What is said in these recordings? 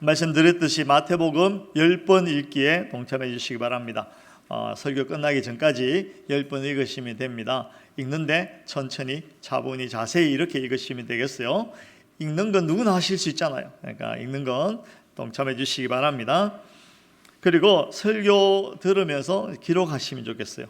말씀드렸듯이 마태복음 10번 읽기에 동참해 주시기 바랍니다. 설교 끝나기 전까지 10번 읽으시면 됩니다. 읽는데 천천히 차분히 자세히 이렇게 읽으시면 되겠어요. 읽는 건 누구나 하실 수 있잖아요. 그러니까 읽는 건 동참해 주시기 바랍니다. 그리고 설교 들으면서 기록하시면 좋겠어요.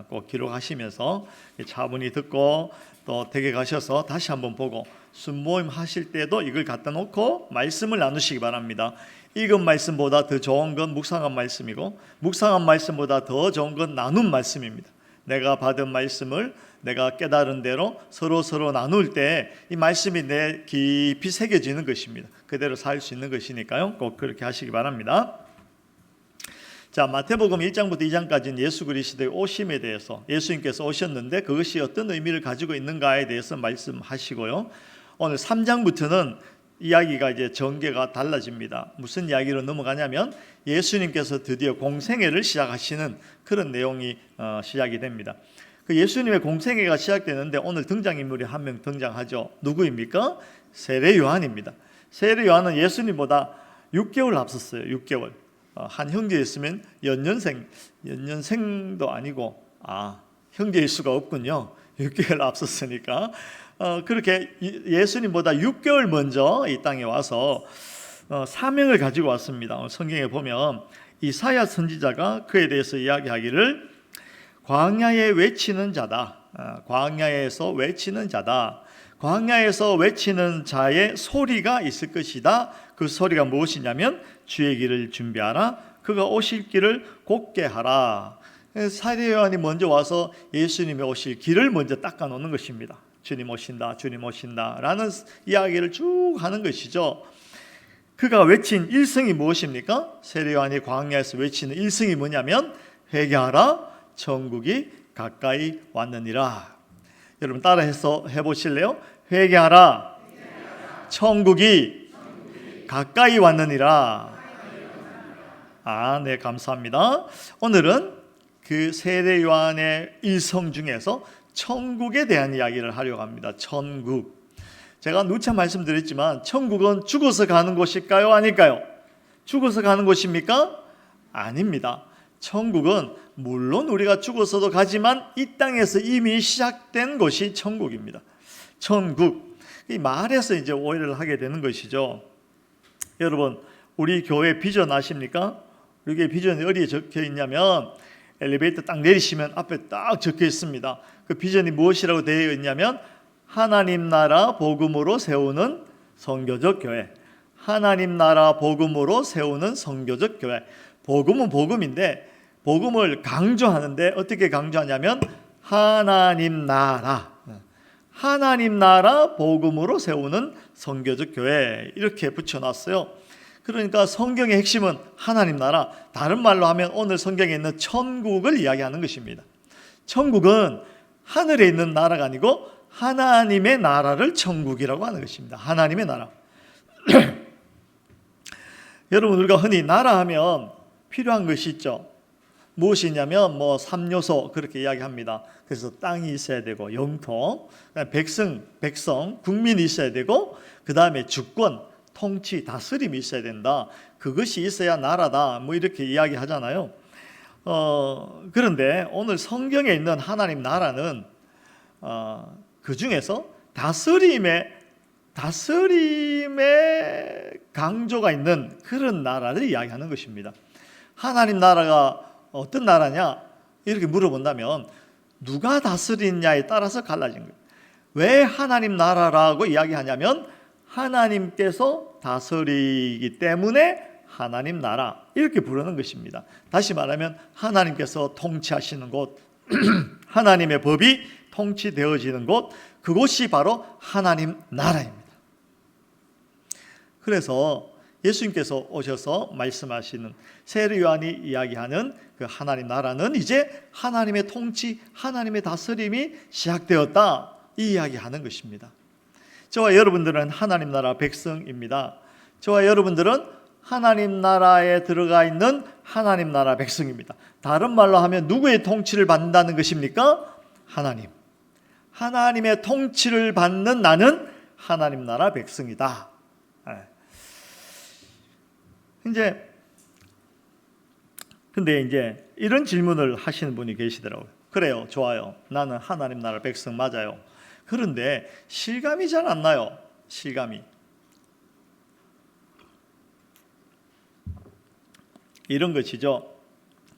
꼭 기록하시면서 차분히 듣고 또 댁에 가셔서 다시 한번 보고 순모임 하실 때도 이걸 갖다 놓고 말씀을 나누시기 바랍니다. 읽은 말씀보다 더 좋은 건 묵상한 말씀이고 묵상한 말씀보다 더 좋은 건 나눈 말씀입니다. 내가 받은 말씀을 내가 깨달은 대로 서로 나눌 때 이 말씀이 내 깊이 새겨지는 것입니다. 그대로 살 수 있는 것이니까요. 꼭 그렇게 하시기 바랍니다. 자, 마태복음 1장부터 2장까지는 예수 그리스도의 오심에 대해서 예수님께서 오셨는데 그것이 어떤 의미를 가지고 있는가에 대해서 말씀하시고요. 오늘 3장부터는 이야기가 이제 전개가 달라집니다. 무슨 이야기로 넘어가냐면 예수님께서 드디어 공생애를 시작하시는 그런 내용이 시작이 됩니다. 그 예수님의 공생애가 시작되는데 오늘 등장인물이 한 명 등장하죠. 누구입니까? 세례 요한입니다. 세례 요한은 예수님보다 6개월 앞섰어요. 6개월. 한 형제였으면 연년생도 아니고 형제일 수가 없군요. 6개월 앞섰으니까 그렇게 예수님보다 6개월 먼저 이 땅에 와서 사명을 가지고 왔습니다. 성경에 보면 이사야 선지자가 그에 대해서 이야기하기를 광야에 외치는 자다. 광야에서 외치는 자다. 광야에서 외치는 자의 소리가 있을 것이다. 그 소리가 무엇이냐면 주의 길을 준비하라. 그가 오실 길을 곧게 하라. 세례 요한이 먼저 와서 예수님이 오실 길을 먼저 닦아 놓는 것입니다. 주님 오신다, 주님 오신다 라는 이야기를 쭉 하는 것이죠. 그가 외친 일성이 무엇입니까? 세례 요한이 광야에서 외치는 일성이 뭐냐면 회개하라, 천국이 가까이 왔느니라. 여러분 따라해서 해보실래요? 회개하라, 천국이 가까이 왔느니라. 네, 감사합니다. 오늘은 그 세례 요한의 일성 중에서 천국에 대한 이야기를 하려고 합니다. 천국. 제가 누차 말씀드렸지만 천국은 죽어서 가는 곳일까요? 아닐까요? 죽어서 가는 곳입니까? 아닙니다. 천국은 물론 우리가 죽어서도 가지만 이 땅에서 이미 시작된 곳이 천국입니다. 천국. 이 말에서 이제 오해를 하게 되는 것이죠. 여러분, 우리 교회 비전 아십니까? 우리 교회 비전이 어디에 적혀 있냐면 엘리베이터 딱 내리시면 앞에 딱 적혀 있습니다. 그 비전이 무엇이라고 되어 있냐면 하나님 나라 복음으로 세우는 선교적 교회. 하나님 나라 복음으로 세우는 선교적 교회. 복음은 복음인데 복음을 강조하는데 어떻게 강조하냐면 하나님 나라 복음으로 세우는 선교적 교회 이렇게 붙여놨어요. 그러니까 성경의 핵심은 하나님 나라, 다른 말로 하면 오늘 성경에 있는 천국을 이야기하는 것입니다. 천국은 하늘에 있는 나라가 아니고 하나님의 나라를 천국이라고 하는 것입니다. 하나님의 나라. 여러분, 우리가 흔히 나라 하면 필요한 것이 있죠. 무엇이냐면 3요소 그렇게 이야기합니다. 그래서 땅이 있어야 되고 영토, 백성, 국민이 있어야 되고 그 다음에 주권, 통치, 다스림이 있어야 된다. 그것이 있어야 나라다. 이렇게 이야기하잖아요. 그런데 오늘 성경에 있는 하나님 나라는 그 중에서 다스림의 강조가 있는 그런 나라를 이야기하는 것입니다. 하나님 나라가 어떤 나라냐? 이렇게 물어본다면 누가 다스리냐에 따라서 갈라진 거예요. 왜 하나님 나라라고 이야기하냐면 하나님께서 다스리기 때문에 하나님 나라 이렇게 부르는 것입니다. 다시 말하면 하나님께서 통치하시는 곳, 하나님의 법이 통치되어지는 곳, 그곳이 바로 하나님 나라입니다. 그래서 예수님께서 오셔서 말씀하시는 세례 요한이 이야기하는 그 하나님 나라는 이제 하나님의 통치, 하나님의 다스림이 시작되었다 이 이야기하는 것입니다. 저와 여러분들은 하나님 나라 백성입니다. 저와 여러분들은 하나님 나라에 들어가 있는 하나님 나라 백성입니다. 다른 말로 하면 누구의 통치를 받는다는 것입니까? 하나님. 하나님의 통치를 받는 나는 하나님 나라 백성이다. 근데 이제 이런 질문을 하시는 분이 계시더라고요. 그래요, 좋아요. 나는 하나님 나라 백성 맞아요. 그런데 실감이 잘 안 나요. 실감이. 이런 것이죠.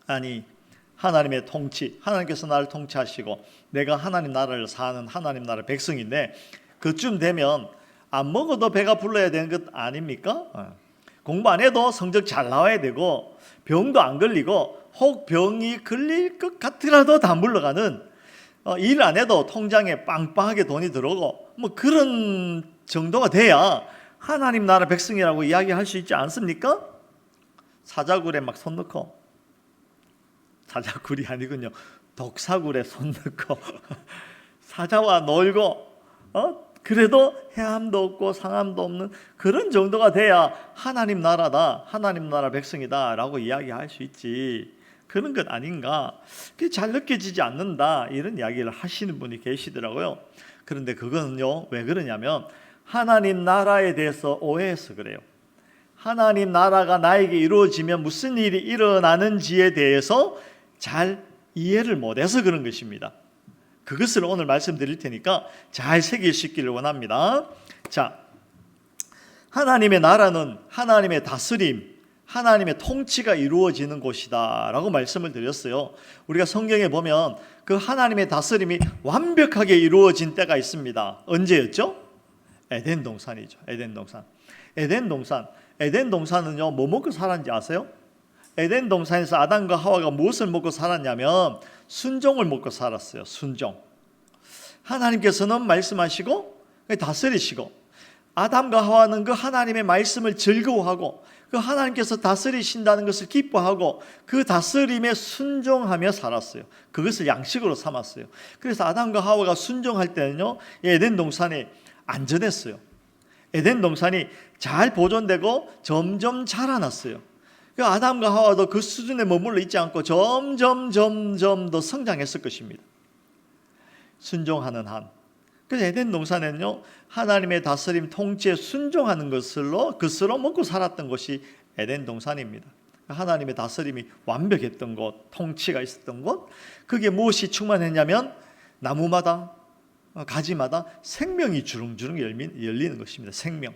아니, 하나님의 통치, 하나님께서 나를 통치하시고 내가 하나님 나라를 사는 하나님 나라 백성인데 그쯤 되면 안 먹어도 배가 불러야 되는 것 아닙니까? 공부 안 해도 성적 잘 나와야 되고 병도 안 걸리고 혹 병이 걸릴 것 같더라도 다 물러가는, 일 안 해도 통장에 빵빵하게 돈이 들어오고 뭐 그런 정도가 돼야 하나님 나라 백성이라고 이야기할 수 있지 않습니까? 사자굴에 막 손 넣고, 사자굴이 아니군요, 독사굴에 손 넣고 사자와 놀고 그래도 해함도 없고 상함도 없는 그런 정도가 돼야 하나님 나라다, 하나님 나라 백성이다 라고 이야기할 수 있지, 그런 것 아닌가, 그게 잘 느껴지지 않는다, 이런 이야기를 하시는 분이 계시더라고요. 그런데 그거는요, 왜 그러냐면 하나님 나라에 대해서 오해해서 그래요. 하나님 나라가 나에게 이루어지면 무슨 일이 일어나는지에 대해서 잘 이해를 못해서 그런 것입니다. 그것을 오늘 말씀드릴 테니까 잘 새기시기를 원합니다. 자, 하나님의 나라는 하나님의 다스림, 하나님의 통치가 이루어지는 곳이다 라고 말씀을 드렸어요. 우리가 성경에 보면 그 하나님의 다스림이 완벽하게 이루어진 때가 있습니다. 언제였죠? 에덴 동산이죠. 에덴 동산. 에덴 동산은요, 뭐 먹고 살았는지 아세요? 에덴 동산에서 아담과 하와가 무엇을 먹고 살았냐면 순종을 먹고 살았어요. 순종. 하나님께서는 말씀하시고 다스리시고, 아담과 하와는 그 하나님의 말씀을 즐거워하고 그 하나님께서 다스리신다는 것을 기뻐하고 그 다스림에 순종하며 살았어요. 그것을 양식으로 삼았어요. 그래서 아담과 하와가 순종할 때는요, 에덴 동산이 안전했어요. 에덴 동산이 잘 보존되고 점점 자라났어요. 아담과 하와도 그 수준에 머물러 있지 않고 점점 더 성장했을 것입니다. 순종하는 한. 그래서 에덴 동산에는요, 하나님의 다스림 통치에 순종하는 것으로 먹고 살았던 곳이 에덴 동산입니다. 하나님의 다스림이 완벽했던 곳, 통치가 있었던 곳, 그게 무엇이 충만했냐면 나무마다 가지마다 생명이 주렁주렁 열리는 것입니다. 생명.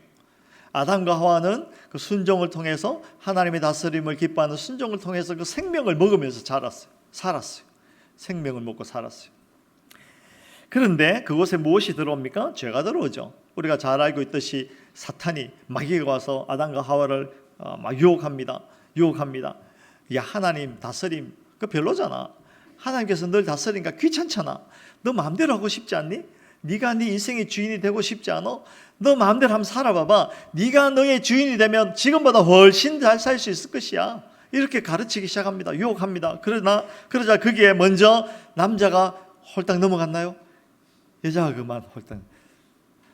아담과 하와는 그 순종을 통해서 하나님의 다스림을 기뻐하는 순종을 통해서 그 생명을 먹으면서 살았어요. 생명을 먹고 살았어요. 그런데 그곳에 무엇이 들어옵니까? 죄가 들어오죠. 우리가 잘 알고 있듯이 사탄이, 마귀가 와서 아담과 하와를 막 유혹합니다. 야, 하나님 다스림 그 별로잖아. 하나님께서 널 다스리니까 귀찮잖아. 너 마음대로 하고 싶지 않니? 네가 네 인생의 주인이 되고 싶지 않아? 너 마음대로 한번 살아봐봐. 네가 너의 주인이 되면 지금보다 훨씬 잘 살 수 있을 것이야. 이렇게 가르치기 시작합니다. 유혹합니다. 그러자 거기에 먼저 남자가 홀딱 넘어갔나요? 여자가 그만 홀딱.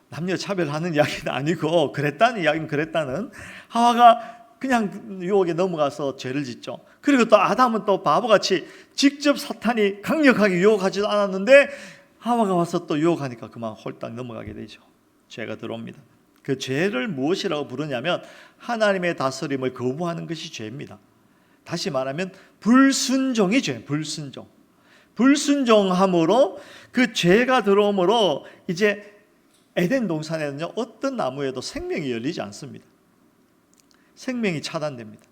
남녀 차별하는 이야기는 아니고 그랬다는 하와가 그냥 유혹에 넘어가서 죄를 짓죠. 그리고 또 아담은 또 바보같이 직접 사탄이 강력하게 유혹하지도 않았는데 하와가 와서 또 유혹하니까 그만 홀딱 넘어가게 되죠. 죄가 들어옵니다. 그 죄를 무엇이라고 부르냐면 하나님의 다스림을 거부하는 것이 죄입니다. 다시 말하면 불순종이 죄. 불순종함으로 그 죄가 들어오므로 이제 에덴 동산에는요, 어떤 나무에도 생명이 열리지 않습니다. 생명이 차단됩니다.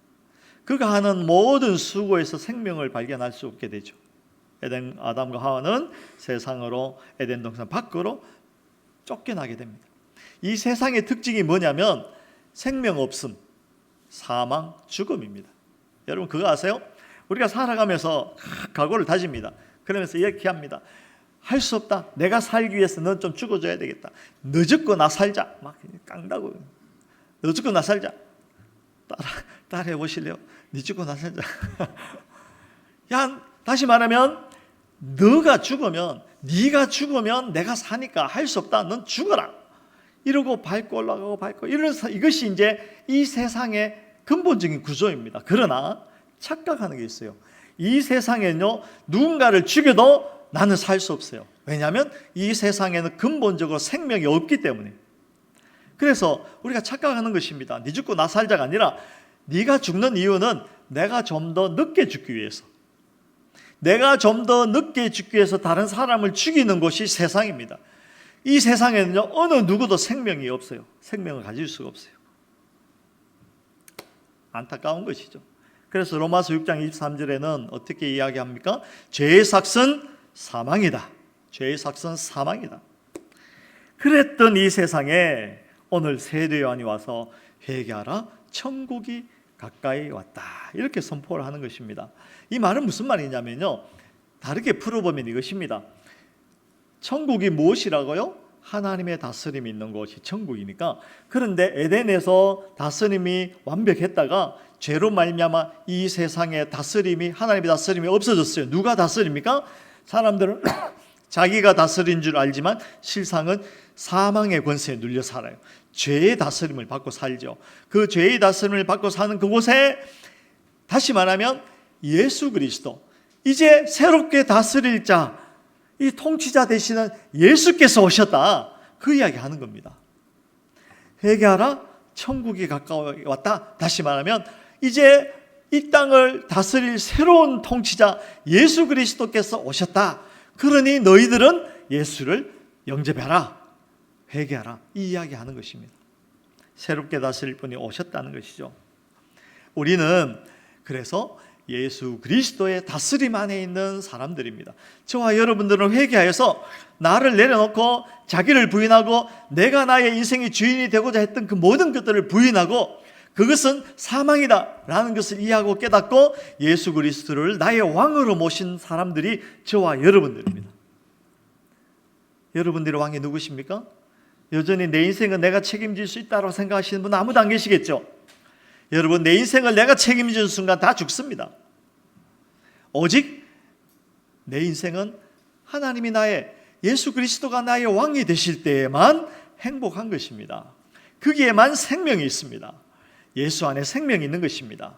그가 하는 모든 수고에서 생명을 발견할 수 없게 되죠. 아담과 하와는 세상으로, 에덴 동산 밖으로 쫓겨나게 됩니다. 이 세상의 특징이 뭐냐면 생명 없음, 사망, 죽음입니다. 여러분 그거 아세요? 우리가 살아가면서 각오를 다집니다. 그러면서 이렇게 합니다. 할 수 없다. 내가 살기 위해서 넌 좀 죽어줘야 되겠다. 너 죽고 나 살자. 막 깡다고. 너 죽고 나 살자. 따라해 보실래요? 네 죽고 나 살자. 야, 다시 말하면 네가 죽으면 내가 사니까 할 수 없다. 넌 죽어라. 이러고 밟고 올라가고 이것이 이제 이 세상의 근본적인 구조입니다. 그러나 착각하는 게 있어요. 이 세상에는요, 누군가를 죽여도 나는 살 수 없어요. 왜냐하면 이 세상에는 근본적으로 생명이 없기 때문에. 그래서 우리가 착각하는 것입니다. 네 죽고 나 살자가 아니라 네가 죽는 이유는 내가 좀 더 늦게 죽기 위해서, 내가 좀 더 늦게 죽기 위해서 다른 사람을 죽이는 것이 세상입니다. 이 세상에는요, 어느 누구도 생명이 없어요. 생명을 가질 수가 없어요. 안타까운 것이죠. 그래서 로마서 6장 23절에는 어떻게 이야기합니까? 죄의 삭은 사망이다. 죄의 삭은 사망이다. 그랬던 이 세상에 오늘 세례 요한이 와서 회개하라, 천국이 가까이 왔다, 이렇게 선포를 하는 것입니다. 이 말은 무슨 말이냐면요, 다르게 풀어보면 이것입니다. 천국이 무엇이라고요? 하나님의 다스림이 있는 곳이 천국이니까. 그런데 에덴에서 다스림이 완벽했다가 죄로 말미암아 이 세상의 다스림이, 하나님의 다스림이 없어졌어요. 누가 다스립니까? 사람들은 자기가 다스린 줄 알지만 실상은 사망의 권세에 눌려 살아요. 죄의 다스림을 받고 살죠. 그 죄의 다스림을 받고 사는 그곳에, 다시 말하면 예수 그리스도, 이제 새롭게 다스릴 자, 이 통치자 되시는 예수께서 오셨다, 그 이야기 하는 겁니다. 회개하라, 천국이 가까이 왔다. 다시 말하면 이제 이 땅을 다스릴 새로운 통치자 예수 그리스도께서 오셨다. 그러니 너희들은 예수를 영접해라, 회개하라, 이 이야기 하는 것입니다. 새롭게 다스릴 분이 오셨다는 것이죠. 우리는 그래서 예수 그리스도의 다스림 안에 있는 사람들입니다. 저와 여러분들은 회개하여서 나를 내려놓고 자기를 부인하고 내가 나의 인생의 주인이 되고자 했던 그 모든 것들을 부인하고 그것은 사망이다 라는 것을 이해하고 깨닫고 예수 그리스도를 나의 왕으로 모신 사람들이 저와 여러분들입니다. 여러분들의 왕이 누구십니까? 여전히 내 인생은 내가 책임질 수 있다고 생각하시는 분은 아무도 안 계시겠죠? 여러분, 내 인생을 내가 책임지는 순간 다 죽습니다. 오직 내 인생은 하나님이 나의, 예수 그리스도가 나의 왕이 되실 때에만 행복한 것입니다. 거기에만 생명이 있습니다. 예수 안에 생명이 있는 것입니다.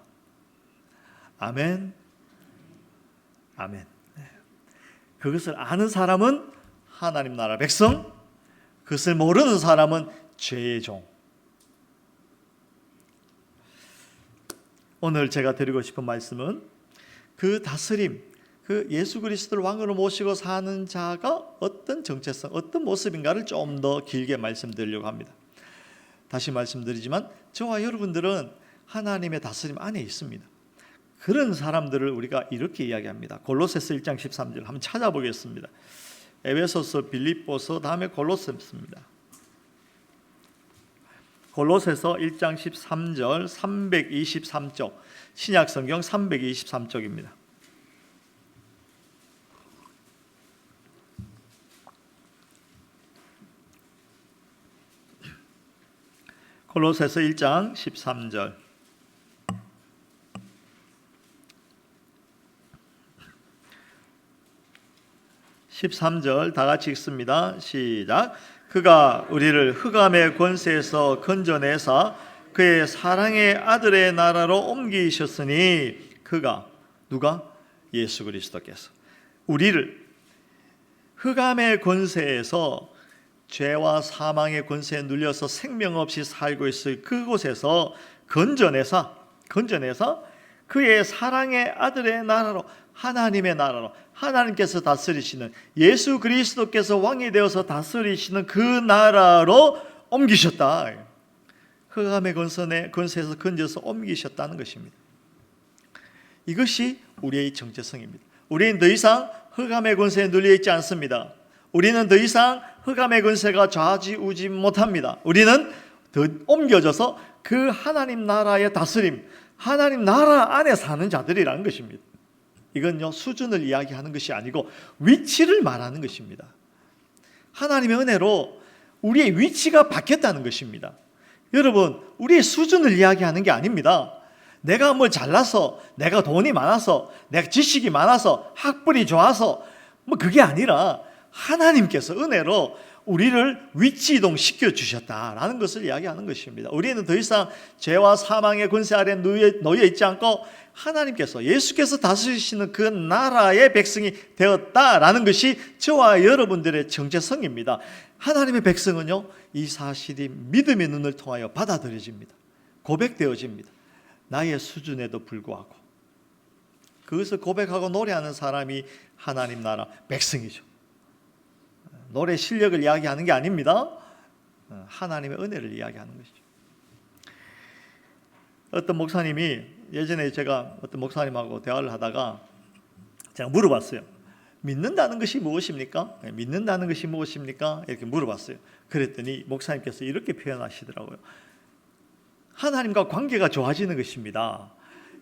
아멘. 아멘. 그것을 아는 사람은 하나님 나라 백성, 그것을 모르는 사람은 죄의 종. 오늘 제가 드리고 싶은 말씀은 그 다스림, 그 예수 그리스도를 왕으로 모시고 사는 자가 어떤 정체성, 어떤 모습인가를 좀 더 길게 말씀드리려고 합니다. 다시 말씀드리지만 저와 여러분들은 하나님의 다스림 안에 있습니다. 그런 사람들을 우리가 이렇게 이야기합니다. 골로새서 1장 13절 한번 찾아보겠습니다. 에베소서, 빌립보서, 다음에 골로새입니다. 골로새서 1장 13절 323쪽, 신약성경 323쪽입니다. 골로새서 1장 13절. 다 같이 읽습니다. 시작. 그가 우리를 흑암의 권세에서 건져내사 그의 사랑의 아들의 나라로 옮기셨으니, 그가, 누가? 예수 그리스도께서 우리를 흑암의 권세에서, 죄와 사망의 권세에 눌려서 생명 없이 살고 있을 그곳에서 건져내사 그의 사랑의 아들의 나라로, 하나님의 나라로, 하나님께서 다스리시는, 예수 그리스도께서 왕이 되어서 다스리시는 그 나라로 옮기셨다. 흑암의 권세에서 건져서 옮기셨다는 것입니다. 이것이 우리의 정체성입니다. 우리는 더 이상 흑암의 권세에 눌려있지 않습니다. 우리는 더 이상 흑암의 권세가 좌지우지 못합니다. 우리는 더 옮겨져서 그 하나님 나라의 다스림, 하나님 나라 안에 사는 자들이라는 것입니다. 이건요, 수준을 이야기하는 것이 아니고 위치를 말하는 것입니다. 하나님의 은혜로 우리의 위치가 바뀌었다는 것입니다. 여러분, 우리의 수준을 이야기하는 게 아닙니다. 내가 뭘 잘나서, 내가 돈이 많아서, 내가 지식이 많아서, 학벌이 좋아서, 그게 아니라 하나님께서 은혜로 우리를 위치 이동시켜 주셨다라는 것을 이야기하는 것입니다. 우리는 더 이상 죄와 사망의 권세 아래 놓여 있지 않고 하나님께서, 예수께서 다스리시는 그 나라의 백성이 되었다라는 것이 저와 여러분들의 정체성입니다. 하나님의 백성은요, 이 사실이 믿음의 눈을 통하여 받아들여집니다. 고백되어집니다. 나의 수준에도 불구하고 그것을 고백하고 노래하는 사람이 하나님 나라 백성이죠. 노래 실력을 이야기하는 게 아닙니다. 하나님의 은혜를 이야기하는 것이죠. 어떤 목사님이 예전에 제가 어떤 목사님하고 대화를 하다가 제가 물어봤어요. 믿는다는 것이 무엇입니까? 믿는다는 것이 무엇입니까? 이렇게 물어봤어요. 그랬더니 목사님께서 이렇게 표현하시더라고요. 하나님과 관계가 좋아지는 것입니다.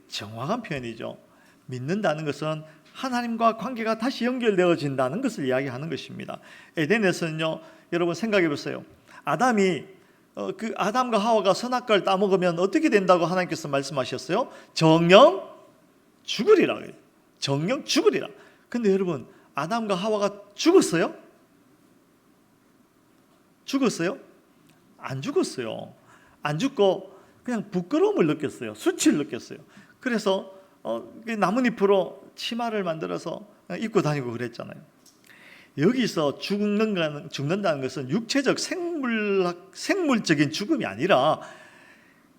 정확한 표현이죠. 믿는다는 것은 하나님과 관계가 다시 연결되어진다는 것을 이야기하는 것입니다. 에덴에서는요, 여러분 생각해 보세요. 그 아담과 하와가 선악과를 따먹으면 어떻게 된다고 하나님께서 말씀하셨어요? 정령 죽으리라. 정령 죽으리라. 근데 여러분, 아담과 하와가 죽었어요? 죽었어요? 안 죽었어요. 안 죽고 그냥 부끄러움을 느꼈어요. 수치를 느꼈어요. 그래서 나뭇잎으로 치마를 만들어서 입고 다니고 그랬잖아요. 여기서 죽는다는 것은 육체적 생물적인 죽음이 아니라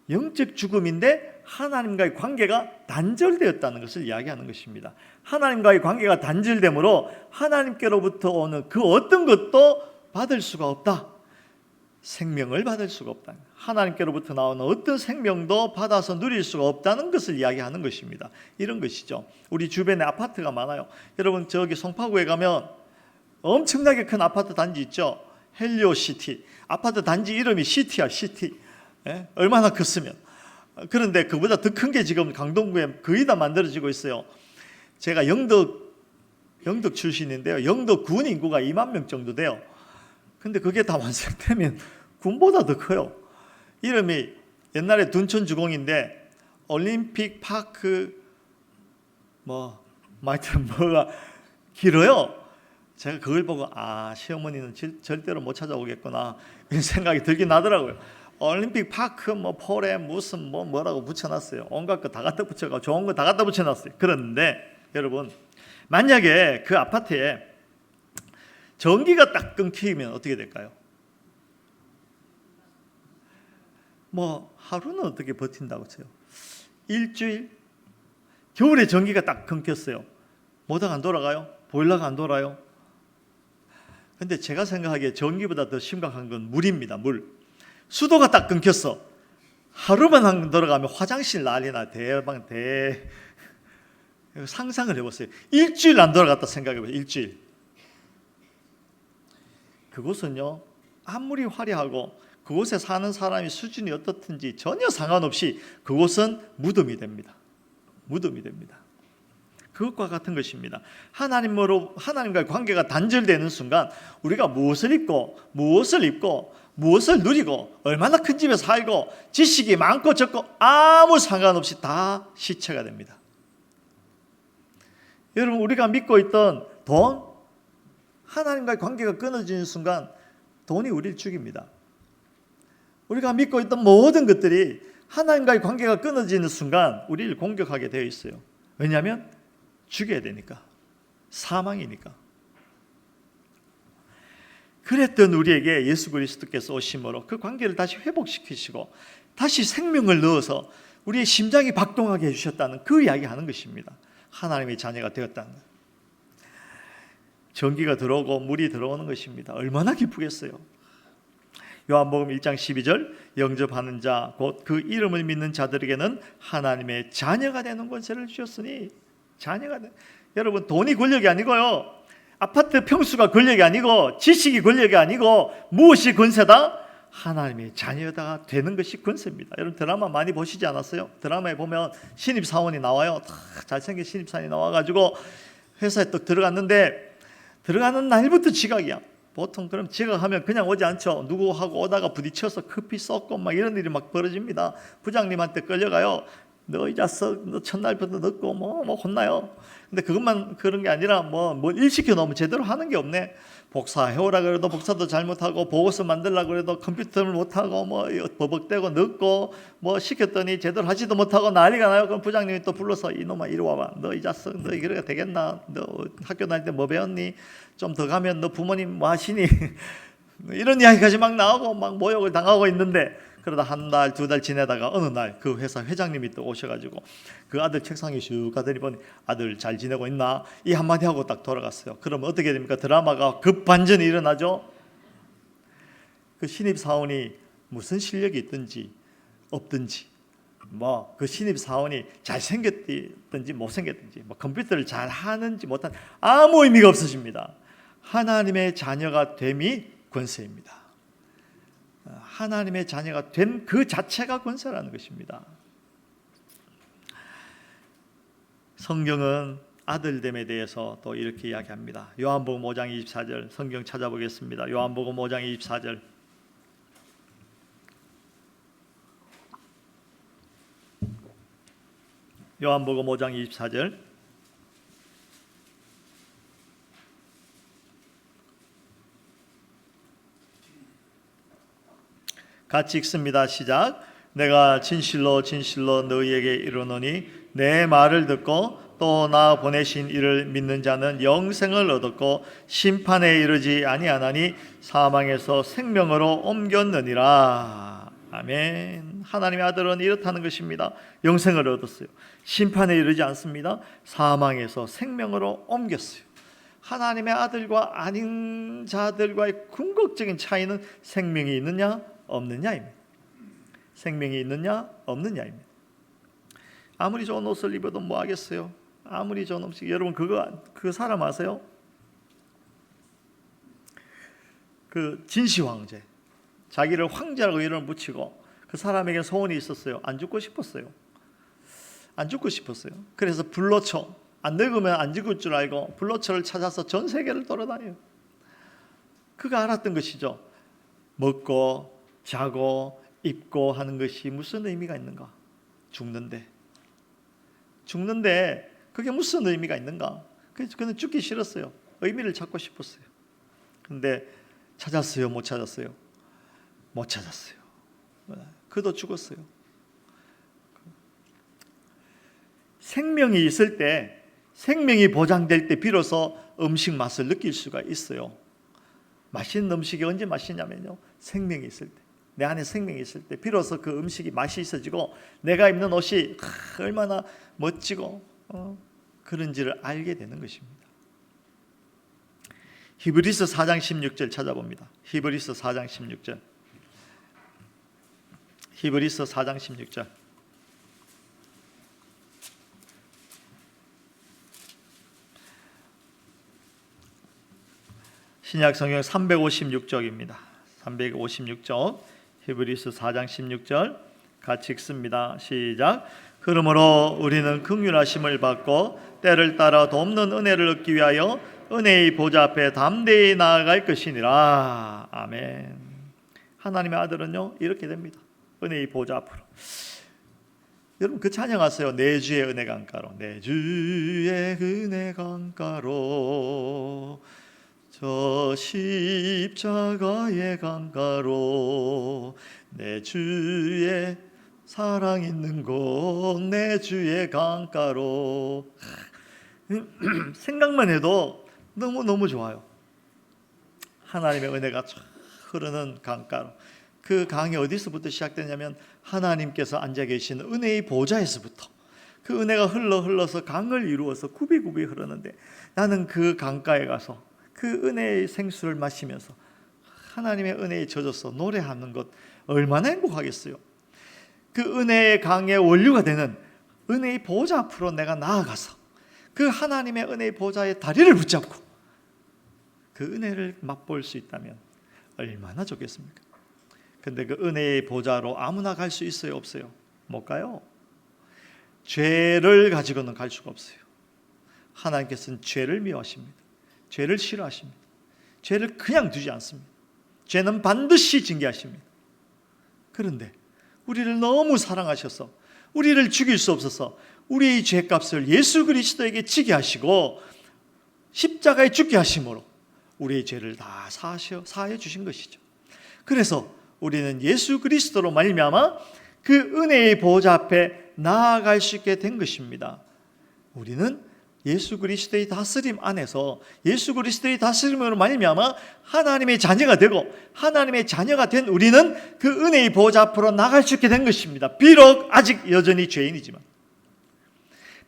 영적 죽음인데 하나님과의 관계가 단절되었다는 것을 이야기하는 것입니다. 하나님과의 관계가 단절되므로 하나님께로부터 오는 그 어떤 것도 받을 수가 없다. 생명을 받을 수가 없다. 하나님께로부터 나오는 어떤 생명도 받아서 누릴 수가 없다는 것을 이야기하는 것입니다. 이런 것이죠. 우리 주변에 아파트가 많아요. 여러분 저기 송파구에 가면 엄청나게 큰 아파트 단지 있죠. 헬리오시티. 아파트 단지 이름이 시티야, 시티. 얼마나 컸으면. 그런데 그보다 더 큰 게 지금 강동구에 거의 다 만들어지고 있어요. 제가 영덕 출신인데요. 영덕 군 인구가 2만 명 정도 돼요. 근데 그게 다 완성되면 군보다 더 커요. 이름이 옛날에 둔촌주공인데 올림픽 파크 뭐가 길어요. 제가 그걸 보고 시어머니는 절대로 못 찾아오겠구나 이런 생각이 들긴 하더라고요. 올림픽 파크 폴에 무슨 뭐라고 붙여놨어요. 온갖 거 다 갖다 붙여가지고 좋은 거 다 갖다 붙여놨어요. 그런데 여러분 만약에 그 아파트에 전기가 딱 끊기면 어떻게 될까요? 하루는 어떻게 버틴다고 쳐요? 일주일? 겨울에 전기가 딱 끊겼어요. 모터가 안 돌아가요? 보일러가 안 돌아요? 근데 제가 생각하기에 전기보다 더 심각한 건 물입니다. 물. 수도가 딱 끊겼어. 하루만 안 돌아가면 화장실 난리나. 상상을 해보세요. 일주일 안 돌아갔다 생각해보세요. 일주일. 그곳은요, 아무리 화려하고 그곳에 사는 사람이 수준이 어떻든지 전혀 상관없이 그곳은 무덤이 됩니다. 무덤이 됩니다. 그것과 같은 것입니다. 하나님과의 관계가 단절되는 순간 우리가 무엇을 입고 무엇을 누리고 얼마나 큰 집에 살고 지식이 많고 적고 아무 상관없이 다 시체가 됩니다. 여러분 우리가 믿고 있던 돈, 하나님과의 관계가 끊어지는 순간 돈이 우리를 죽입니다. 우리가 믿고 있던 모든 것들이 하나님과의 관계가 끊어지는 순간 우리를 공격하게 되어 있어요. 왜냐하면 죽여야 되니까. 사망이니까. 그랬던 우리에게 예수 그리스도께서 오심으로 그 관계를 다시 회복시키시고 다시 생명을 넣어서 우리의 심장이 박동하게 해주셨다는 그 이야기하는 것입니다. 하나님의 자녀가 되었다는 것. 전기가 들어오고 물이 들어오는 것입니다. 얼마나 기쁘겠어요. 요한복음 1장 12절 영접하는 자 곧 그 이름을 믿는 자들에게는 하나님의 자녀가 되는 권세를 주셨으니 자녀가 여러분 돈이 권력이 아니고요. 아파트 평수가 권력이 아니고 지식이 권력이 아니고 무엇이 권세다? 하나님의 자녀가 되는 것이 권세입니다. 여러분 드라마 많이 보시지 않았어요? 드라마에 보면 신입사원이 나와요. 다 잘생긴 신입사원이 나와가지고 회사에 또 들어갔는데 들어가는 날부터 지각이야. 보통 그럼 지각하면 그냥 오지 않죠. 누구하고 오다가 부딪혀서 커피 쏟고 막 이런 일이 막 벌어집니다. 부장님한테 끌려가요. 너 이 자식, 너 첫날부터 늦고 뭐 혼나요. 근데 그것만 그런 게 아니라 뭐 일 시켜 놓으면 제대로 하는 게 없네. 복사해오라 그래도 복사도 잘못하고 보고서 만들라 그래도 컴퓨터를 못하고 뭐 버벅대고 늦고 뭐 시켰더니 제대로 하지도 못하고 난리가 나요. 그럼 부장님이 또 불러서 이놈아 이리 와봐. 너 이 자식 너 이래가 되겠나? 너 학교 다닐 때 뭐 배웠니? 좀 더 가면 너 부모님 뭐 하시니? 이런 이야기까지 막 나오고 막 모욕을 당하고 있는데 그러다 한 달, 두 달 지내다가 어느 날 그 회사 회장님이 또 오셔가지고 그 아들 책상에 슉 가더니 보니 아들 잘 지내고 있나? 이 한마디 하고 딱 돌아갔어요. 그러면 어떻게 됩니까? 드라마가 급반전이 일어나죠. 그 신입사원이 무슨 실력이 있든지 없든지, 뭐 그 신입사원이 잘생겼든지 못생겼든지, 뭐 컴퓨터를 잘 하는지 못한 아무 의미가 없어집니다. 하나님의 자녀가 됨이 권세입니다. 하나님의 자녀가 된 그 자체가 권세라는 것입니다. 성경은 아들됨에 대해서 또 이렇게 이야기합니다. 요한복음 5장 24절 성경 찾아보겠습니다. 요한복음 5장 24절. 요한복음 5장 24절. 같이 읽습니다. 시작. 내가 진실로 진실로 너희에게 이르노니 내 말을 듣고 또 나 보내신 이를 믿는 자는 영생을 얻었고 심판에 이르지 아니하나니 사망에서 생명으로 옮겼느니라. 아멘. 하나님의 아들은 이렇다는 것입니다. 영생을 얻었어요. 심판에 이르지 않습니다. 사망에서 생명으로 옮겼어요. 하나님의 아들과 아닌 자들과의 궁극적인 차이는 생명이 있느냐 없느냐입니다. 생명이 있느냐 없느냐입니다. 아무리 좋은 옷을 입어도 뭐 하겠어요? 아무리 좋은 음식, 여러분 그 사람 아세요? 그 진시 황제, 자기를 황제라고 이름을 붙이고 그 사람에게 소원이 있었어요. 안 죽고 싶었어요. 안 죽고 싶었어요. 그래서 불로초, 안 늙으면 안 죽을 줄 알고 불로초를 찾아서 전 세계를 돌아다녀요. 그가 알았던 것이죠. 먹고 자고 입고 하는 것이 무슨 의미가 있는가? 죽는데 그게 무슨 의미가 있는가? 그래서 그는 죽기 싫었어요. 의미를 찾고 싶었어요. 근데 찾았어요? 못 찾았어요? 못 찾았어요. 그도 죽었어요. 생명이 있을 때, 생명이 보장될 때 비로소 음식 맛을 느낄 수가 있어요. 맛있는 음식이 언제 맛있냐면요, 생명이 있을 때, 내 안에 생명이 있을 때 비로소 그 음식이 맛이 있어지고 내가 입는 옷이 얼마나 멋지고 그런지를 알게 되는 것입니다. 히브리서 4장 16절 찾아봅니다. 히브리서 4장 16절. 히브리서 4장 16절. 신약 성경 356쪽입니다. 356쪽. 히브리서 4장 16절 같이 읽습니다. 시작. 그러므로 우리는 긍휼하심을 받고 때를 따라 돕는 은혜를 얻기 위하여 은혜의 보좌 앞에 담대히 나아갈 것이니라. 아멘. 하나님의 아들은요 이렇게 됩니다. 은혜의 보좌 앞으로. 여러분 그 찬양하세요. 내 주의 은혜 강가로. 내 주의 은혜 강가로 저 십자가의 강가로 내 주의 사랑 있는 곳 내 주의 강가로. 생각만 해도 너무너무 좋아요. 하나님의 은혜가 흐르는 강가로. 그 강이 어디서부터 시작되냐면 하나님께서 앉아 계신 은혜의 보좌에서부터 그 은혜가 흘러서 강을 이루어서 굽이굽이 흐르는데 나는 그 강가에 가서 그 은혜의 생수를 마시면서 하나님의 은혜에 젖어서 노래하는 것 얼마나 행복하겠어요. 그 은혜의 강의 원류가 되는 은혜의 보좌 앞으로 내가 나아가서 그 하나님의 은혜의 보좌의 다리를 붙잡고 그 은혜를 맛볼 수 있다면 얼마나 좋겠습니까? 근데 그 은혜의 보좌로 아무나 갈 수 있어요? 없어요? 못 가요. 죄를 가지고는 갈 수가 없어요. 하나님께서는 죄를 미워하십니다. 죄를 싫어하십니다. 죄를 그냥 두지 않습니다. 죄는 반드시 징계하십니다. 그런데 우리를 너무 사랑하셔서 우리를 죽일 수 없어서 우리의 죄값을 예수 그리스도에게 지게 하시고 십자가에 죽게 하심으로 우리의 죄를 다 사하여 주신 것이죠. 그래서 우리는 예수 그리스도로 말미암아 그 은혜의 보좌 앞에 나아갈 수 있게 된 것입니다. 우리는 예수 그리스도의 다스림 안에서 예수 그리스도의 다스림으로 말미암아 하나님의 자녀가 되고 하나님의 자녀가 된 우리는 그 은혜의 보좌 앞으로 나갈 수 있게 된 것입니다. 비록 아직 여전히 죄인이지만,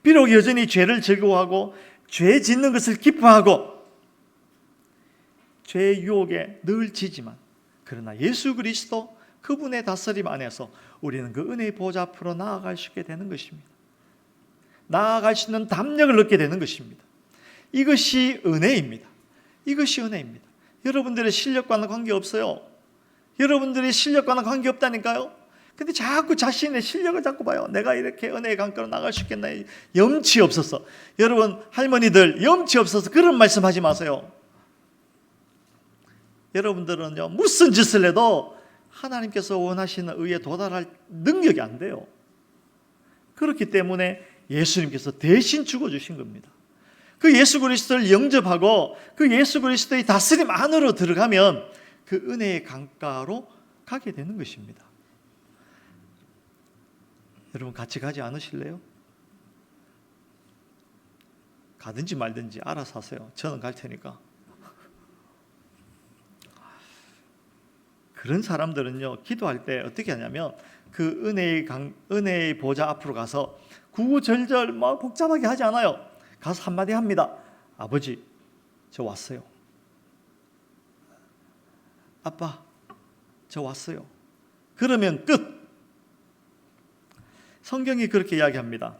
비록 여전히 죄를 즐거워하고 죄 짓는 것을 기뻐하고 죄의 유혹에 늘 지지만, 그러나 예수 그리스도 그분의 다스림 안에서 우리는 그 은혜의 보좌 앞으로 나아갈 수 있게 되는 것입니다. 나아갈 수 있는 담력을 얻게 되는 것입니다. 이것이 은혜입니다. 이것이 은혜입니다. 여러분들의 실력과는 관계없어요. 여러분들의 실력과는 관계없다니까요. 근데 자꾸 자신의 실력을 자꾸 봐요. 내가 이렇게 은혜의 강가로 나갈 수 있겠나. 염치 없어서. 여러분 할머니들 염치 없어서 그런 말씀하지 마세요. 여러분들은요 무슨 짓을 해도 하나님께서 원하시는 의에 도달할 능력이 안 돼요. 그렇기 때문에 예수님께서 대신 죽어주신 겁니다. 그 예수 그리스도를 영접하고 그 예수 그리스도의 다스림 안으로 들어가면 그 은혜의 강가로 가게 되는 것입니다. 여러분 같이 가지 않으실래요? 가든지 말든지 알아서 하세요. 저는 갈 테니까. 그런 사람들은요 기도할 때 어떻게 하냐면 그 은혜의 보좌 앞으로 가서 구구절절 막 복잡하게 하지 않아요. 가서 한마디 합니다. 아버지, 저 왔어요. 아빠, 저 왔어요. 그러면 끝. 성경이 그렇게 이야기합니다.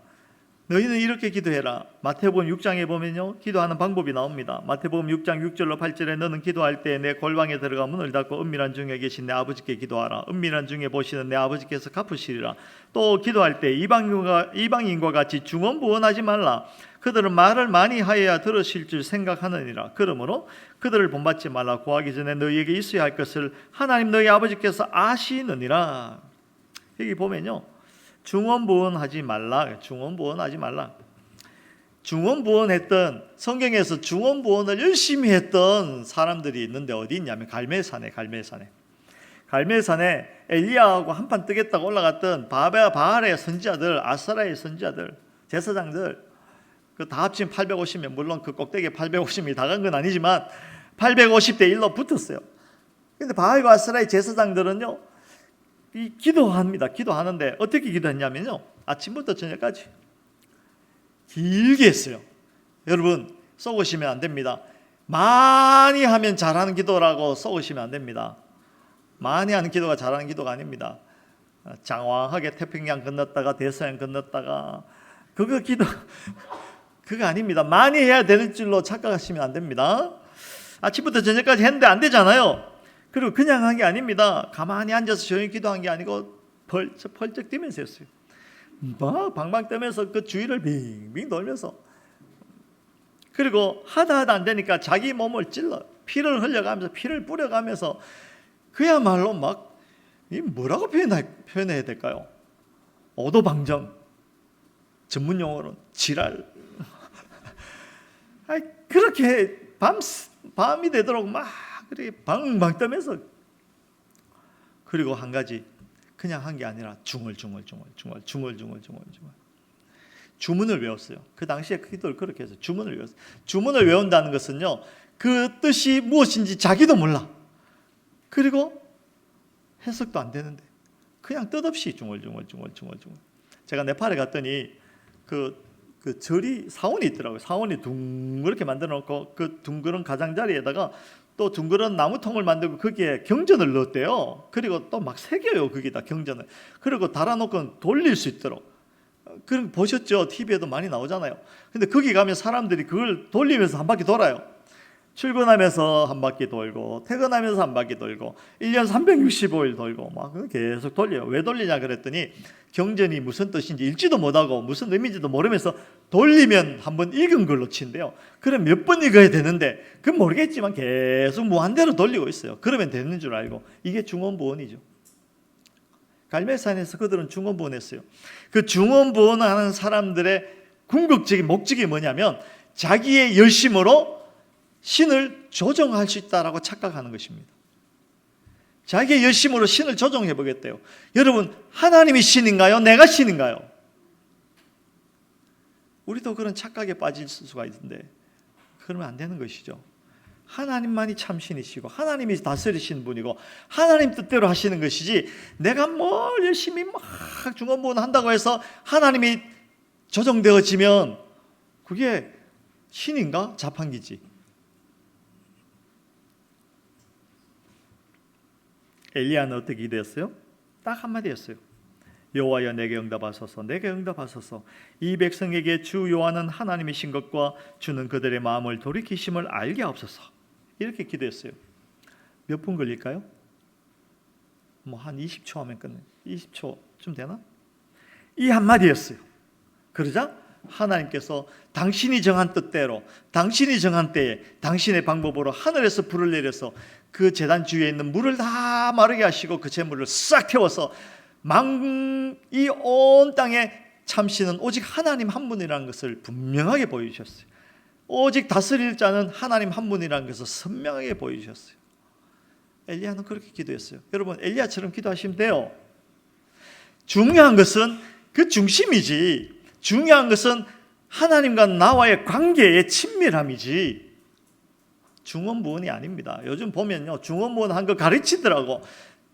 너희는 이렇게 기도해라. 마태복음 6장에 보면요 기도하는 방법이 나옵니다. 마태복음 6장 6절로 8절에 너는 기도할 때 내 골방에 들어가 문을 닫고 은밀한 중에 계신 내 아버지께 기도하라. 은밀한 중에 보시는 내 아버지께서 갚으시리라. 또 기도할 때 이방인과 같이 중언부언하지 말라. 그들은 말을 많이 하여야 들으실 줄 생각하느니라. 그러므로 그들을 본받지 말라. 구하기 전에 너희에게 있어야 할 것을 하나님 너희 아버지께서 아시느니라. 여기 보면요 중언부언하지 말라. 중언부언하지 말라. 중언부언했던 성경에서 중언부언을 열심히 했던 사람들이 있는데 어디 있냐면 갈멜산에 엘리야하고 한판 뜨겠다고 올라갔던 바알의 선지자들, 아스라의 선지자들, 제사장들 그 다 합치면 850명, 물론 그 꼭대기에 850명이 다 간 건 아니지만 850대 1로 붙었어요. 근데 바알과 아스라의 제사장들은요 기도합니다. 기도하는데 어떻게 기도했냐면요 아침부터 저녁까지 길게 했어요. 여러분 썩으시면 안 됩니다. 많이 하면 잘하는 기도라고 썩으시면 안 됩니다. 많이 하는 기도가 잘하는 기도가 아닙니다. 장황하게 태평양 건넜다가 대서양 건넜다가 그거 기도 그거 아닙니다. 많이 해야 되는 줄로 착각하시면 안 됩니다. 아침부터 저녁까지 했는데 안 되잖아요. 그리고 그냥 한 게 아닙니다. 가만히 앉아서 조용히 기도한 게 아니고 펄쩍 뛰면서 했어요. 막 방방 뛰면서 그 주위를 빙빙 돌면서. 그리고 하다 안 되니까 자기 몸을 찔러 피를 흘려가면서 피를 뿌려가면서 그야말로 막 뭐라고 표현해야 될까요? 오도방정, 전문 용어로는 지랄. 그렇게 밤이 되도록 막 그렇게 방방 떠면서. 그리고 한 가지 그냥 한 게 아니라 중얼중얼 주문을 외웠어요. 그 당시에 기도를 그렇게 해서 주문을 외웠어요. 주문을 외운다는 것은요 그 뜻이 무엇인지 자기도 몰라. 그리고 해석도 안 되는데 그냥 뜻없이 중얼중얼. 제가 네팔에 갔더니 그 절이 사원이 있더라고요. 사원이 둥그렇게 만들어 놓고 그 둥그런 가장자리에다가 또 둥그런 나무통을 만들고 거기에 경전을 넣었대요. 그리고 또 막 새겨요. 거기다 경전을. 그리고 달아놓고 돌릴 수 있도록. 그럼 보셨죠? TV에도 많이 나오잖아요. 근데 거기 가면 사람들이 그걸 돌리면서 한 바퀴 돌아요. 출근하면서 한 바퀴 돌고 퇴근하면서 한 바퀴 돌고 1년 365일 돌고 막 계속 돌려요. 왜 돌리냐 그랬더니 경전이 무슨 뜻인지 읽지도 못하고 무슨 의미인지도 모르면서 돌리면 한번 읽은 걸로 친대요. 그럼 몇 번 읽어야 되는데 그건 모르겠지만 계속 무한대로 돌리고 있어요. 그러면 되는 줄 알고. 이게 중언부언이죠. 갈멜산에서 그들은 중언부언했어요. 그 중언부언하는 사람들의 궁극적인 목적이 뭐냐면 자기의 열심으로 신을 조정할 수 있다라고 착각하는 것입니다. 자기의 열심으로 신을 조정해 보겠대요. 여러분 하나님이 신인가요? 내가 신인가요? 우리도 그런 착각에 빠질 수가 있는데 그러면 안 되는 것이죠. 하나님만이 참 신이시고 하나님이 다스리시는 분이고 하나님 뜻대로 하시는 것이지, 내가 뭘 열심히 막 중언부언 한다고 해서 하나님이 조정되어지면 그게 신인가? 자판기지. 엘리야는 어떻게 기도했어요? 딱 한마디였어요. 여호와여, 내게 응답하소서, 내게 응답하소서. 이 백성에게 주 여호와는 하나님이신 것과 주는 그들의 마음을 돌이키심을 알게 하옵소서. 이렇게 기도했어요. 몇 분 걸릴까요? 뭐 한 20초 하면 끝내. 20초쯤 되나? 이 한마디였어요. 그러자 하나님께서 당신이 정한 뜻대로, 당신이 정한 때에 당신의 방법으로 하늘에서 불을 내려서 그 제단 주위에 있는 물을 다 마르게 하시고 그 잿물을 싹 태워서 이 온 땅에 참신은 오직 하나님 한 분이라는 것을 분명하게 보여주셨어요. 오직 다스릴 자는 하나님 한 분이라는 것을 선명하게 보여주셨어요. 엘리야는 그렇게 기도했어요. 여러분, 엘리야처럼 기도하시면 돼요. 중요한 것은 그 중심이지, 중요한 것은 하나님과 나와의 관계의 친밀함이지 중언부언이 아닙니다. 요즘 보면요, 중언부언 한 거 가르치더라고.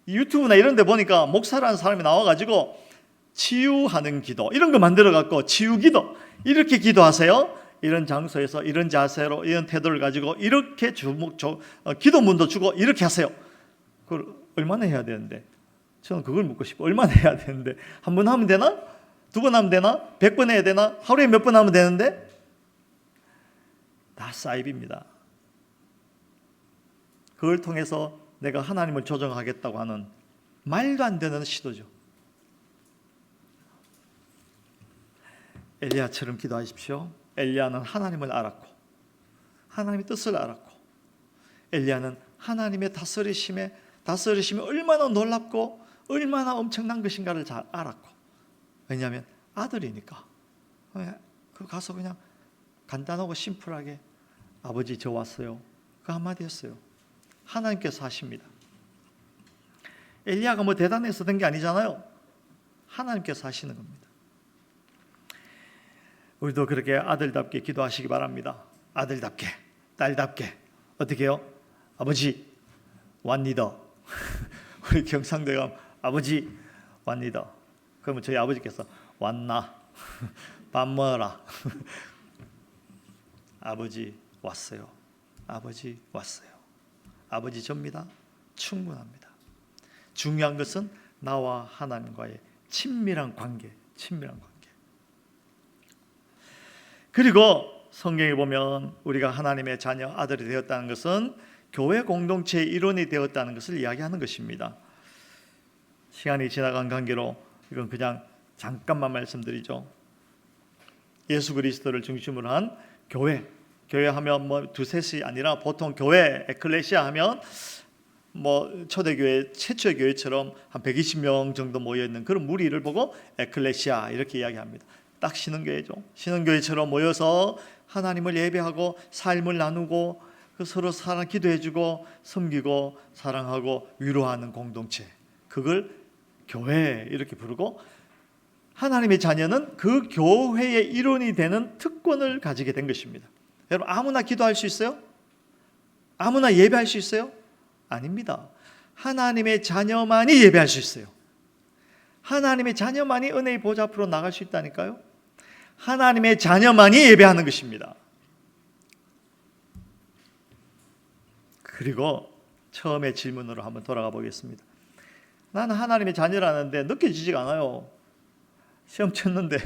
유튜브나 이런 데 보니까 목사라는 사람이 나와가지고 치유하는 기도 이런 거 만들어갖고 치유기도 이렇게 기도하세요. 이런 장소에서 이런 자세로 이런 태도를 가지고 이렇게 기도문도 주고 이렇게 하세요. 그걸 얼마나 해야 되는데? 저는 그걸 묻고 싶어요. 얼마나 해야 되는데? 한 번 하면 되나? 두 번 하면 되나? 100번 해야 되나? 하루에 몇 번 하면 되는데? 다 사이비입니다. 그걸 통해서 내가 하나님을 조정하겠다고 하는 말도 안 되는 시도죠. 엘리야처럼 기도하십시오. 엘리야는 하나님을 알았고 하나님의 뜻을 알았고 엘리야는 하나님의 다스리심이 얼마나 놀랍고 얼마나 엄청난 것인가를 잘 알았고, 왜냐하면 아들이니까 그 가서 그냥 간단하고 심플하게 아버지 저 왔어요, 그 한마디 했어요. 하나님께서 하십니다. 엘리야가 뭐 대단해서 된 게 아니잖아요. 하나님께서 하시는 겁니다. 우리도 그렇게 아들답게 기도하시기 바랍니다. 아들답게, 딸답게. 어떻게 해요? 아버지 왔니다. 우리 경상도에 가면 아버지 왔니다. 그러면 저희 아버지께서 왔나? 밥 먹어라. 아버지 왔어요. 아버지 왔어요. 아버지 접니다. 충분합니다. 중요한 것은 나와 하나님과의 친밀한 관계. 그리고 성경에 보면 우리가 하나님의 자녀, 아들이 되었다는 것은 교회 공동체의 일원이 되었다는 것을 이야기하는 것입니다. 시간이 지나간 관계로 이건 그냥 잠깐만 말씀드리죠. 예수 그리스도를 중심으로 한 교회 하면 뭐 두셋이 아니라 보통 교회, 에클레시아 하면 뭐 초대교회, 최초의 교회처럼 한 120명 정도 모여있는 그런 무리를 보고 에클레시아 이렇게 이야기합니다. 딱 신흥교회죠. 신흥교회처럼 모여서 하나님을 예배하고 삶을 나누고 서로 기도해주고 섬기고 사랑하고 위로하는 공동체, 그걸 교회 이렇게 부르고, 하나님의 자녀는 그 교회의 일원이 되는 특권을 가지게 된 것입니다. 여러분, 아무나 기도할 수 있어요? 아무나 예배할 수 있어요? 아닙니다. 하나님의 자녀만이 예배할 수 있어요. 하나님의 자녀만이 은혜의 보좌 앞으로 나갈 수 있다니까요. 하나님의 자녀만이 예배하는 것입니다. 그리고 처음의 질문으로 한번 돌아가 보겠습니다. 나는 하나님의 자녀라는데 느껴지지가 않아요. 시험 쳤는데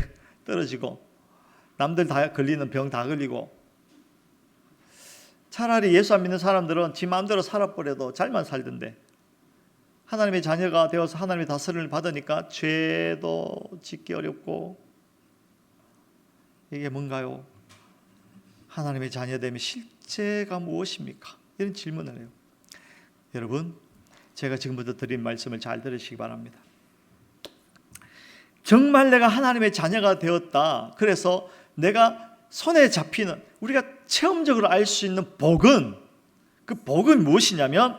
떨어지고 남들 다 걸리는 병 다 걸리고, 차라리 예수 안 믿는 사람들은 지 마음대로 살아버려도 잘만 살던데 하나님의 자녀가 되어서 하나님의 다스림을 받으니까 죄도 짓기 어렵고, 이게 뭔가요? 하나님의 자녀됨의 실제가 무엇입니까? 이런 질문을 해요. 여러분, 제가 지금부터 드린 말씀을 잘 들으시기 바랍니다. 정말 내가 하나님의 자녀가 되었다, 그래서 내가 손에 잡히는, 우리가 체험적으로 알 수 있는 복은, 그 복은 무엇이냐면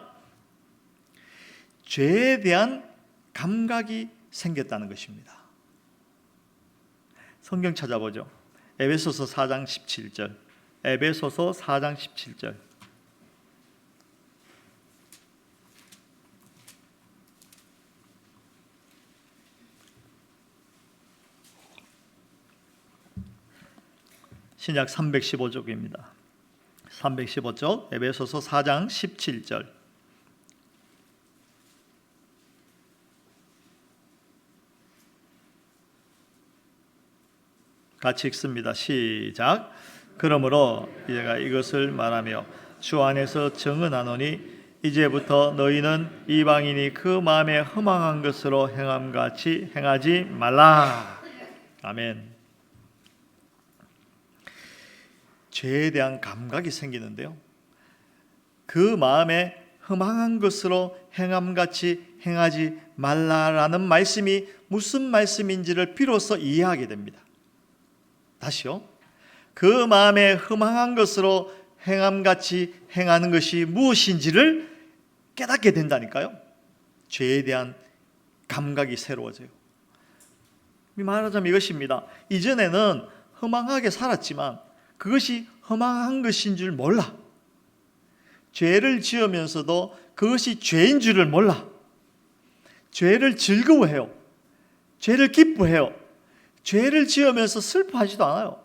죄에 대한 감각이 생겼다는 것입니다. 성경 찾아보죠. 에베소서 4장 17절. 에베소서 4장 17절. 신약 315쪽입니다. 315쪽 에베소서 4장 17절. 같이 읽습니다. 시작. 그러므로 제가 이것을 말하며 주 안에서 증언하노니 이제부터 너희는 이방인이 그 마음에 허망한 것으로 행함같이 행하지 말라. 아멘. 죄에 대한 감각이 생기는데요, 그 마음에 허망한 것으로 행함같이 행하지 말라라는 말씀이 무슨 말씀인지를 비로소 이해하게 됩니다. 다시요. 그 마음에 허망한 것으로 행함같이 행하는 것이 무엇인지를 깨닫게 된다니까요. 죄에 대한 감각이 새로워져요. 말하자면 이것입니다. 이전에는 허망하게 살았지만 그것이 허망한 것인 줄 몰라. 죄를 지으면서도 그것이 죄인 줄을 몰라. 죄를 즐거워해요. 죄를 기뻐해요. 죄를 지으면서 슬퍼하지도 않아요.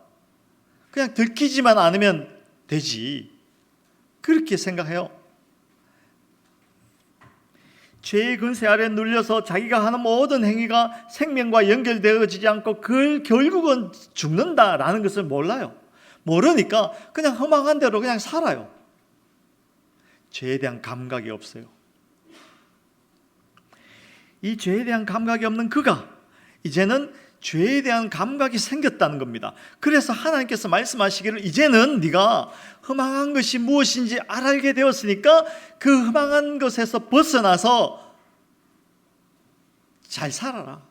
그냥 들키지만 않으면 되지, 그렇게 생각해요. 죄의 근세 아래 눌려서 자기가 하는 모든 행위가 생명과 연결되어지지 않고 그 결국은 죽는다라는 것을 몰라요. 모르니까 그냥 허망한 대로 그냥 살아요. 죄에 대한 감각이 없어요. 이 죄에 대한 감각이 없는 그가 이제는 죄에 대한 감각이 생겼다는 겁니다. 그래서 하나님께서 말씀하시기를 이제는 네가 허망한 것이 무엇인지 알게 되었으니까 그 허망한 것에서 벗어나서 잘 살아라,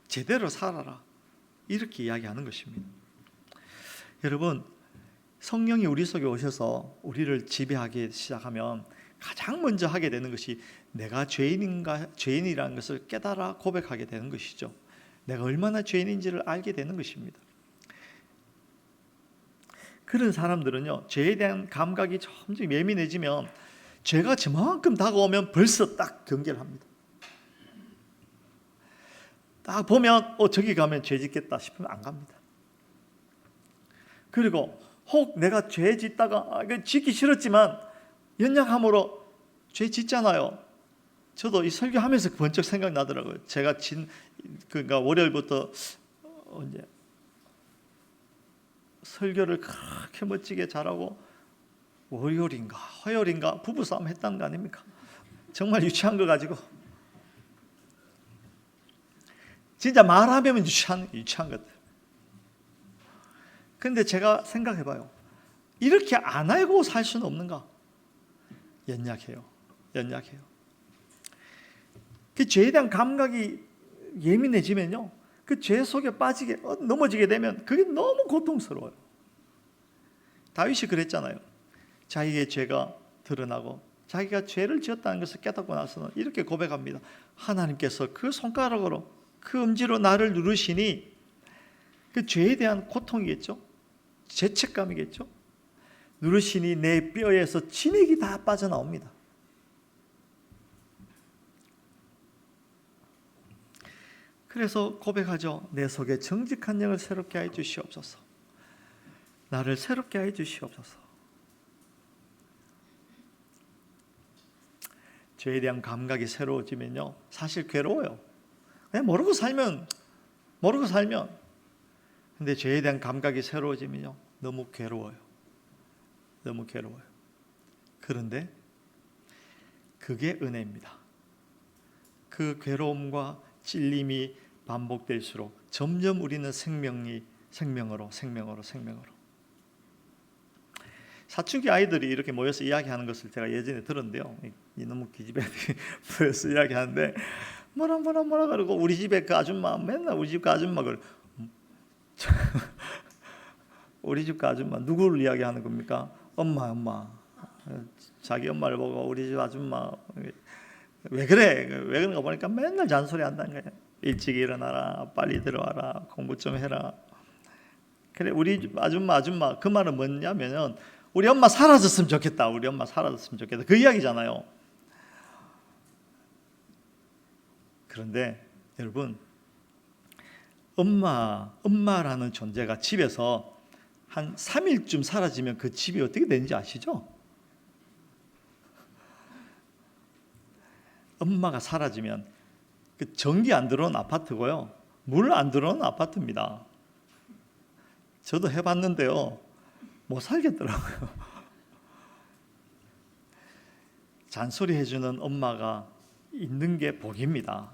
제대로 살아라, 이렇게 이야기하는 것입니다. 여러분, 성령이 우리 속에 오셔서 우리를 지배하기 시작하면 가장 먼저 하게 되는 것이 내가 죄인이라는 것을 깨달아 고백하게 되는 것이죠. 내가 얼마나 죄인인지를 알게 되는 것입니다. 그런 사람들은요, 죄에 대한 감각이 점점 예민해지면 죄가 저만큼 다가오면 벌써 딱 경계를 합니다. 딱 보면 저기 가면 죄 짓겠다 싶으면 안 갑니다. 그리고 혹 내가 죄 짓다가 짓기 싫었지만 연약함으로 죄 짓잖아요. 저도 이 설교하면서 번쩍 생각나더라고요. 제가 그러니까 월요일부터 이제 설교를 그렇게 멋지게 잘하고 월요일인가 화요일인가 부부싸움 했다는 거 아닙니까? 정말 유치한 거 가지고 진짜 말하면 유치한 것들. 근데 제가 생각해봐요. 이렇게 안 알고 살 수는 없는가? 연약해요. 그 죄에 대한 감각이 예민해지면요, 그 죄 속에 넘어지게 되면 그게 너무 고통스러워요. 다윗이 그랬잖아요. 자기의 죄가 드러나고 자기가 죄를 지었다는 것을 깨닫고 나서는 이렇게 고백합니다. 하나님께서 그 손가락으로, 그 엄지로 나를 누르시니, 그 죄에 대한 고통이겠죠. 죄책감이겠죠. 누르시니 내 뼈에서 진액이 다 빠져나옵니다. 그래서 고백하죠. 내 속에 정직한 영을 새롭게 하여 주시옵소서. 나를 새롭게 하여 주시옵소서. 죄에 대한 감각이 새로워지면요, 사실 괴로워요. 그냥 모르고 살면. 근데 죄에 대한 감각이 새로워지면요, 너무 괴로워요. 그런데 그게 은혜입니다. 그 괴로움과 찔림이 반복될수록 점점 우리는 생명으로. 사춘기 아이들이 이렇게 모여서 이야기하는 것을 제가 예전에 들었는데요. 이놈의 기집애들이 모여서 이야기하는데 뭐라 그러고, 우리 집에 그 아줌마 맨날 우리 집 그 아줌마 우리 집 그 아줌마 누구를 이야기하는 겁니까? 엄마. 자기 엄마를 보고 우리 집 아줌마 왜 그런가 보니까 맨날 잔소리 한다는 거예요. 일찍 일어나라, 빨리 들어와라, 공부 좀 해라. 그래 우리 아줌마 그 말은 뭐냐면은 우리 엄마 사라졌으면 좋겠다. 우리 엄마 사라졌으면 좋겠다. 그 이야기잖아요. 그런데 여러분, 엄마라는 존재가 집에서 한 3일쯤 사라지면 그 집이 어떻게 되는지 아시죠? 엄마가 사라지면 그 전기 안 들어오는 아파트고요, 물 안 들어오는 아파트입니다. 저도 해봤는데요, 못 살겠더라고요. 잔소리 해주는 엄마가 있는 게 복입니다.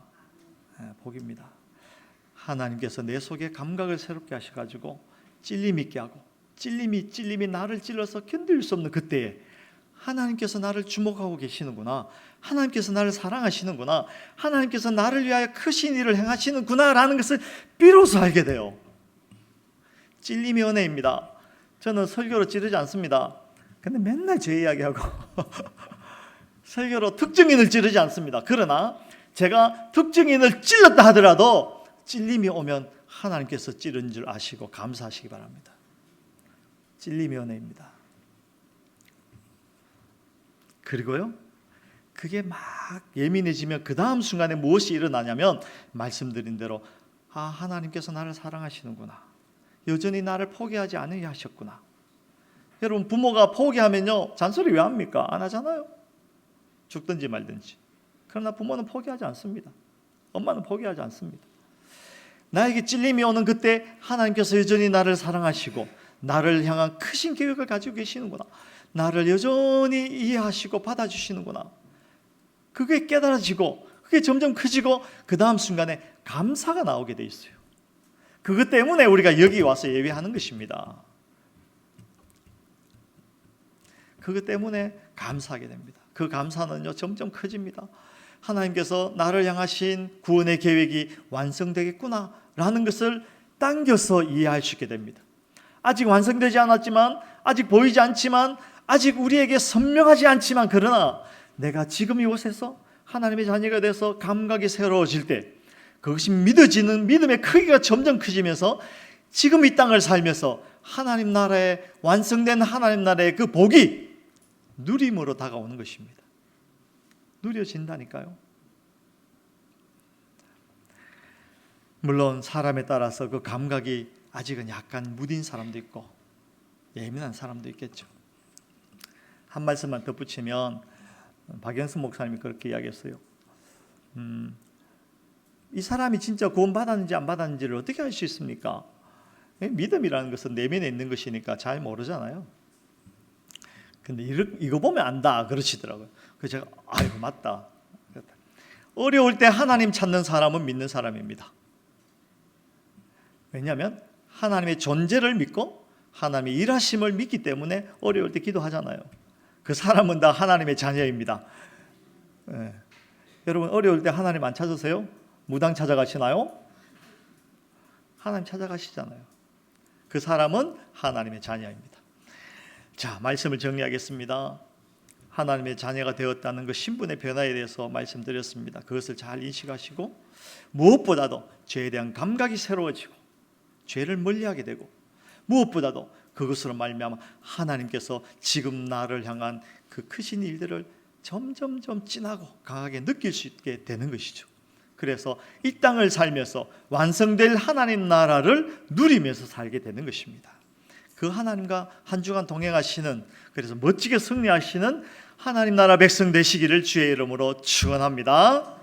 복입니다. 하나님께서 내 속에 감각을 새롭게 하셔가지고 찔림 있게 하고, 찔림이 나를 찔러서 견딜 수 없는 그때에 하나님께서 나를 주목하고 계시는구나, 하나님께서 나를 사랑하시는구나, 하나님께서 나를 위하여 크신 일을 행하시는구나 라는 것을 비로소 알게 돼요. 찔림이 은혜입니다. 저는 설교로 찌르지 않습니다. 근데 맨날 제 이야기하고 설교로 특정인을 찌르지 않습니다. 그러나 제가 특정인을 찔렀다 하더라도 찔림이 오면 하나님께서 찌른 줄 아시고 감사하시기 바랍니다. 찔림이 은혜입니다. 그리고요, 그게 막 예민해지면 그 다음 순간에 무엇이 일어나냐면, 말씀드린 대로 하나님께서 나를 사랑하시는구나, 여전히 나를 포기하지 않으려 하셨구나. 여러분, 부모가 포기하면요 잔소리 왜 합니까? 안 하잖아요. 죽든지 말든지. 그러나 부모는 포기하지 않습니다. 엄마는 포기하지 않습니다. 나에게 찔림이 오는 그때 하나님께서 여전히 나를 사랑하시고 나를 향한 크신 계획을 가지고 계시는구나, 나를 여전히 이해하시고 받아주시는구나, 그게 깨달아지고 그게 점점 커지고 그 다음 순간에 감사가 나오게 돼 있어요. 그것 때문에 우리가 여기 와서 예배하는 것입니다. 그것 때문에 감사하게 됩니다. 그 감사는요 점점 커집니다. 하나님께서 나를 향하신 구원의 계획이 완성되겠구나 라는 것을 당겨서 이해할 수 있게 됩니다. 아직 완성되지 않았지만, 아직 보이지 않지만, 아직 우리에게 선명하지 않지만, 그러나 내가 지금 이곳에서 하나님의 자녀가 돼서 감각이 새로워질 때 그것이 믿어지는 믿음의 크기가 점점 커지면서 지금 이 땅을 살면서 하나님 나라의 완성된 하나님 나라의 그 복이 누림으로 다가오는 것입니다. 누려진다니까요. 물론 사람에 따라서 그 감각이 아직은 약간 무딘 사람도 있고 예민한 사람도 있겠죠. 한 말씀만 덧붙이면 박영수 목사님이 그렇게 이야기했어요. 이 사람이 진짜 구원받았는지 안 받았는지를 어떻게 알 수 있습니까? 믿음이라는 것은 내면에 있는 것이니까 잘 모르잖아요. 근데 이거 보면 안다 그러시더라고요. 그래서 제가 이거 맞다. 어려울 때 하나님 찾는 사람은 믿는 사람입니다. 왜냐하면 하나님의 존재를 믿고 하나님의 일하심을 믿기 때문에 어려울 때 기도하잖아요. 그 사람은 다 하나님의 자녀입니다. 여러분, 어려울 때 하나님 안 찾으세요? 무당 찾아가시나요? 하나님 찾아가시잖아요. 그 사람은 하나님의 자녀입니다. 자, 말씀을 정리하겠습니다. 하나님의 자녀가 되었다는 그 신분의 변화에 대해서 말씀드렸습니다. 그것을 잘 인식하시고 무엇보다도 죄에 대한 감각이 새로워지고 죄를 멀리하게 되고, 무엇보다도 그것으로 말미암아 하나님께서 지금 나를 향한 그 크신 일들을 점점점 진하고 강하게 느낄 수 있게 되는 것이죠. 그래서 이 땅을 살면서 완성될 하나님 나라를 누리면서 살게 되는 것입니다. 그 하나님과 한 주간 동행하시는, 그래서 멋지게 승리하시는 하나님 나라 백성 되시기를 주의 이름으로 축원합니다.